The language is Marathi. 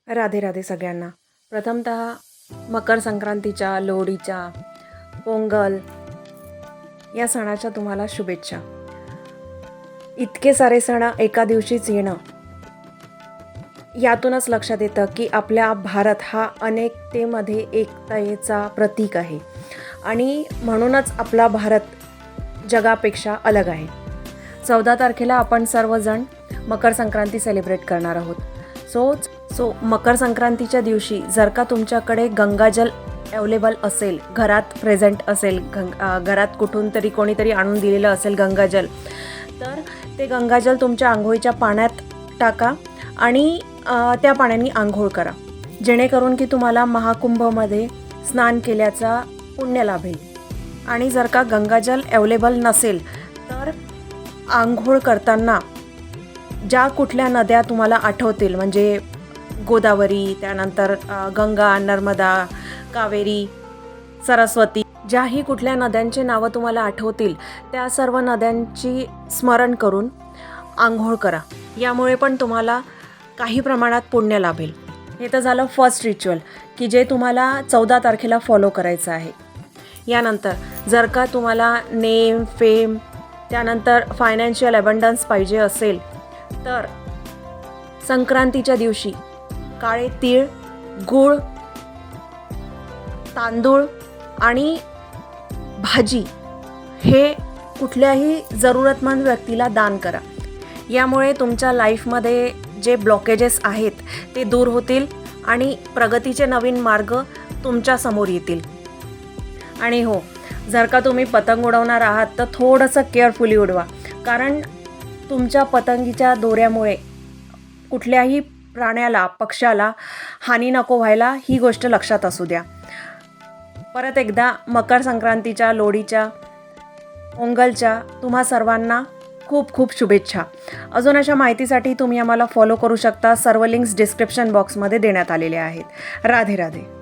राधे राधे सगळ्यांना. प्रथमतः मकर संक्रांतीच्या, लोहडीच्या, पोंगल या सणाच्या तुम्हाला शुभेच्छा. इतके सारे सण एका दिवशीच येणं, यातूनच लक्षात येतं की आपल्या भारत हा अनेकतेमध्ये एकतेचा प्रतीक आहे आणि म्हणूनच आपला भारत जगापेक्षा अलग आहे. 14 तारखेला आपण सर्वजण मकर संक्रांती सेलिब्रेट करणार आहोत. सो मकर संक्रांतीच्या दिवशी जर का तुमच्याकडे गंगाजल अवेलेबल असेल, घरात प्रेझेंट असेल, घरात कुठून तरी कोणीतरी आणून दिलेलं असेल गंगाजल, तर ते गंगाजल तुमच्या आंघोळीच्या पाण्यात टाका आणि त्या पाण्याने आंघोळ करा, जेणेकरून की तुम्हाला महाकुंभमध्ये स्नान केल्याचा पुण्य लाभेल. आणि जर का गंगाजल अवेलेबल नसेल तर आंघोळ करताना ज्या कुठल्या नद्या तुम्हाला आठवतील, म्हणजे गोदावरी, त्यानंतर गंगा, नर्मदा, कावेरी, सरस्वती, ज्याही कुठल्या नद्यांची नावं तुम्हाला आठवतील त्या सर्व नद्यांची स्मरण करून आंघोळ करा. यामुळे पण तुम्हाला काही प्रमाणात पुण्य लाभेल. हे तर झालं फर्स्ट रिच्युअल की जे तुम्हाला 14 तारखेला फॉलो करायचं आहे. यानंतर जर का तुम्हाला नेम, फेम, त्यानंतर फायनान्शियल अबंडन्स पाहिजे असेल तर संक्रांतीच्या दिवशी काळे तीळ, गूळ, तांदूळ आणि भाजी हे कुठल्याही जरूरतमंद व्यक्तीला दान करा. यामुळे तुमच्या लाईफमध्ये जे ब्लॉकेजेस आहेत ते दूर होतील आणि प्रगतीचे नवीन मार्ग तुमच्यासमोर येतील. आणि हो, जर का तुम्ही पतंग उडवणार आहात तर थोडंसं केअरफुली उडवा, कारण तुमच्या पतंगीच्या दोऱ्यामुळे कुठल्याही प्राण्याला, पक्ष्याला हानी नको व्हायला, ही गोष्ट लक्षात असू द्या. परत एकदा मकर संक्रांतीच्या, लोहडीच्या, पोंगलच्या तुम्हा सर्वांना खूप खूप शुभेच्छा. अजून अशा माहितीसाठी तुम्ही आम्हाला फॉलो करू शकता. सर्व लिंक्स डिस्क्रिप्शन बॉक्समध्ये देण्यात आलेले आहेत. राधे राधे.